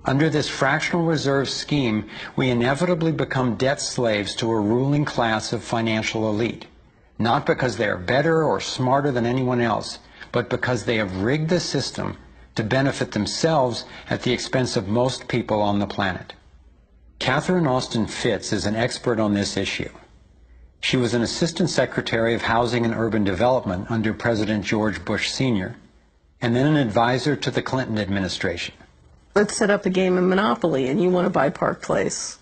Under this fractional reserve scheme, we inevitably become debt slaves to a ruling class of financial elite, not because they are better or smarter than anyone else, but because they have rigged the system to benefit themselves at the expense of most people on the planet. Catherine Austin Fitts is an expert on this issue. She was an Assistant Secretary of Housing and Urban Development under President George Bush Sr., and then an advisor to the Clinton administration. Let's set up a game of Monopoly, and you want to buy Park Place.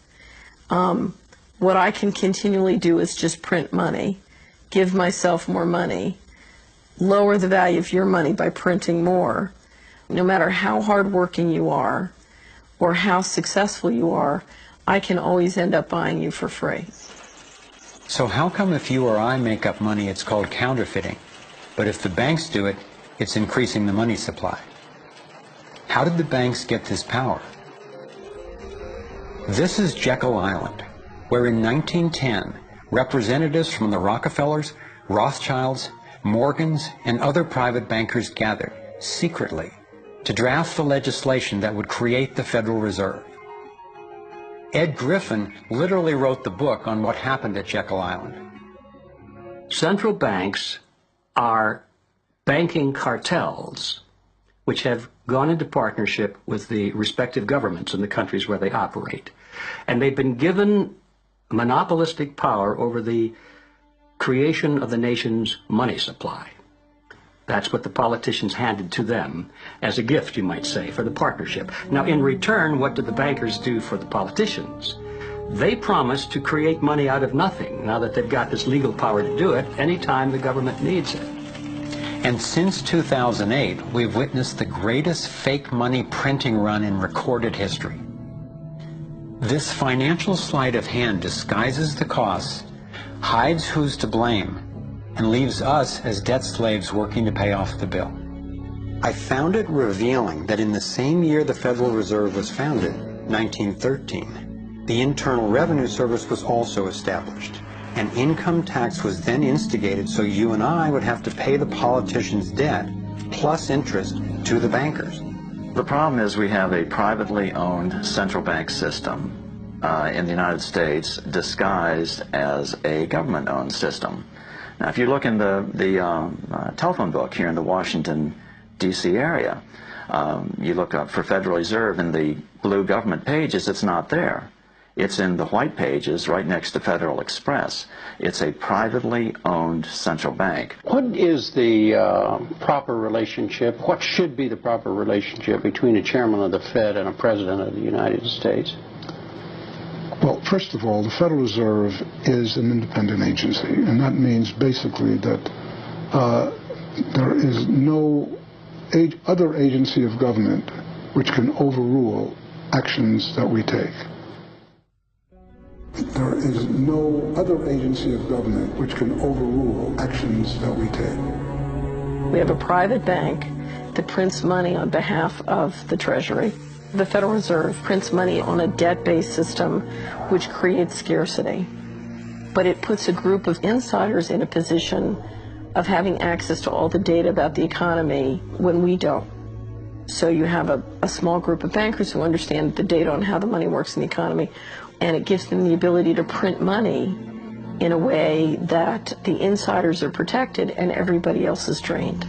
What I can continually do is just print money, give myself more money, lower the value of your money by printing more. No matter how hardworking you are or how successful you are, I can always end up buying you for free. So how come if you or I make up money, it's called counterfeiting, but if the banks do it, it's increasing the money supply? How did the banks get this power? This is Jekyll Island, where in 1910, representatives from the Rockefellers, Rothschilds, Morgans, and other private bankers gathered, secretly, to draft the legislation that would create the Federal Reserve. Ed Griffin literally wrote the book on what happened at Jekyll Island. Central banks are banking cartels which have gone into partnership with the respective governments in the countries where they operate. And they've been given monopolistic power over the creation of the nation's money supply. That's what the politicians handed to them as a gift, you might say, for the partnership. Now, in return, what do the bankers do for the politicians? They promise to create money out of nothing, now that they've got this legal power to do it, anytime the government needs it. And since 2008, we've witnessed the greatest fake money printing run in recorded history. This financial sleight of hand disguises the costs, hides who's to blame, and leaves us as debt slaves working to pay off the bill. I found it revealing that in the same year the Federal Reserve was founded, 1913, the Internal Revenue Service was also established. An income tax was then instigated so you and I would have to pay the politicians' debt plus interest to the bankers. The problem is we have a privately owned central bank system in the United States disguised as a government-owned system. Now, if you look in the telephone book here in the Washington, D.C. area, you look up for Federal Reserve in the blue government pages, it's not there. It's in the white pages right next to Federal Express. It's a privately owned central bank. What is the proper relationship, what should be the proper relationship between a chairman of the Fed and a president of the United States? Well, first of all, the Federal Reserve is an independent agency, and that means basically that there is no other agency of government which can overrule actions that we take. There is no other agency of government which can overrule actions that we take. We have a private bank that prints money on behalf of the Treasury. The Federal Reserve prints money on a debt-based system which creates scarcity. But it puts a group of insiders in a position of having access to all the data about the economy when we don't. So you have a small group of bankers who understand the data on how the money works in the economy, and it gives them the ability to print money in a way that the insiders are protected and everybody else is drained.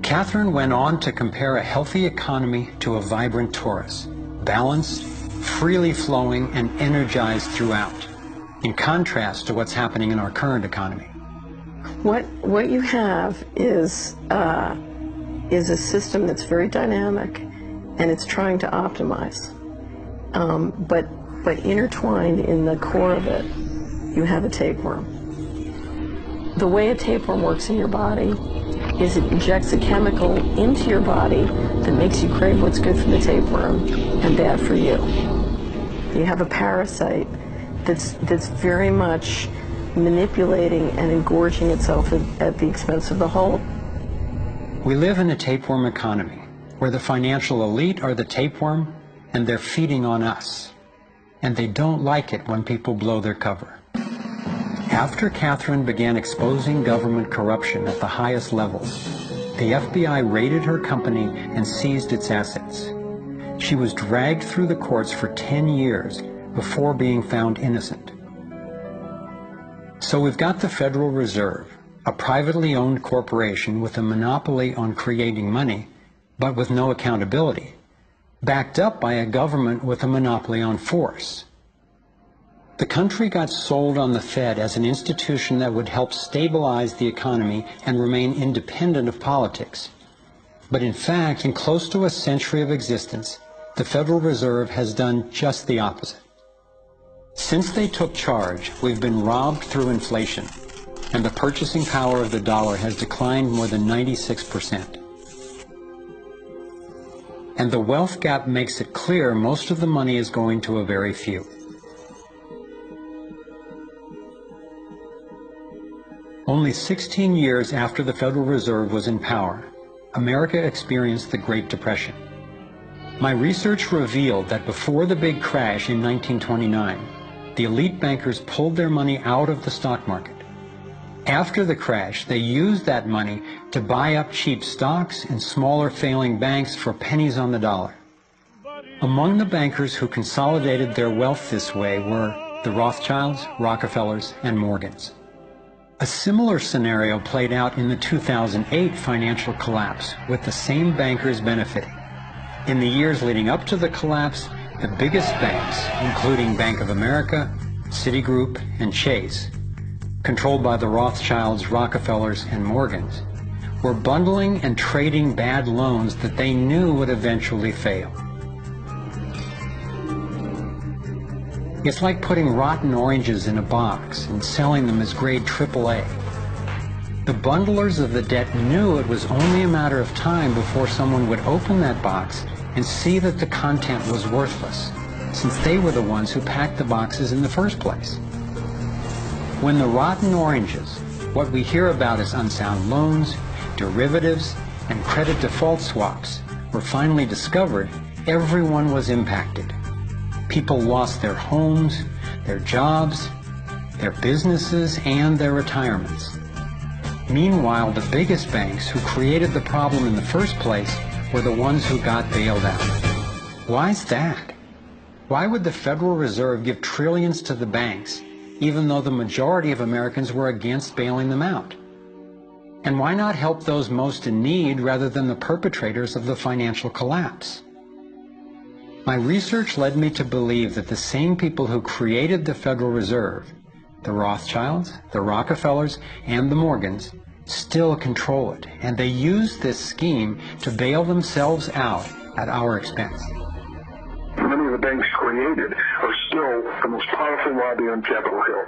Catherine went on to compare a healthy economy to a vibrant torus, balanced, freely flowing, and energized throughout, in contrast to what's happening in our current economy. What you have is a system that's very dynamic, and it's trying to optimize. But intertwined in the core of it, you have a tapeworm. The way a tapeworm works in your body is it injects a chemical into your body that makes you crave what's good for the tapeworm and bad for you. You have a parasite that's very much manipulating and engorging itself at the expense of the whole. We live in a tapeworm economy where the financial elite are the tapeworm and they're feeding on us. And they don't like it when people blow their cover. After Catherine began exposing government corruption at the highest levels, the FBI raided her company and seized its assets. She was dragged through the courts for 10 years before being found innocent. So we've got the Federal Reserve, a privately owned corporation with a monopoly on creating money, but with no accountability, backed up by a government with a monopoly on force. The country got sold on the Fed as an institution that would help stabilize the economy and remain independent of politics. But in fact, in close to a century of existence, the Federal Reserve has done just the opposite. Since they took charge, we've been robbed through inflation, and the purchasing power of the dollar has declined more than 96%. And the wealth gap makes it clear most of the money is going to a very few. Only 16 years after the Federal Reserve was in power, America experienced the Great Depression. My research revealed that before the big crash in 1929, the elite bankers pulled their money out of the stock market. After the crash, they used that money to buy up cheap stocks and smaller failing banks for pennies on the dollar. Among the bankers who consolidated their wealth this way were the Rothschilds, Rockefellers, and Morgans. A similar scenario played out in the 2008 financial collapse, with the same bankers benefiting. In the years leading up to the collapse, the biggest banks, including Bank of America, Citigroup, and Chase, controlled by the Rothschilds, Rockefellers, and Morgans, were bundling and trading bad loans that they knew would eventually fail. It's like putting rotten oranges in a box and selling them as grade AAA. The bundlers of the debt knew it was only a matter of time before someone would open that box and see that the content was worthless, since they were the ones who packed the boxes in the first place. When the rotten oranges, what we hear about as unsound loans, derivatives, and credit default swaps, were finally discovered, everyone was impacted. People lost their homes, their jobs, their businesses, and their retirements. Meanwhile, the biggest banks who created the problem in the first place were the ones who got bailed out. Why's that? Why would the Federal Reserve give trillions to the banks, even though the majority of Americans were against bailing them out? And why not help those most in need rather than the perpetrators of the financial collapse? My research led me to believe that the same people who created the Federal Reserve, the Rothschilds, the Rockefellers, and the Morgans, still control it, and they use this scheme to bail themselves out at our expense. Many of the banks created are still the most powerful lobby on Capitol Hill.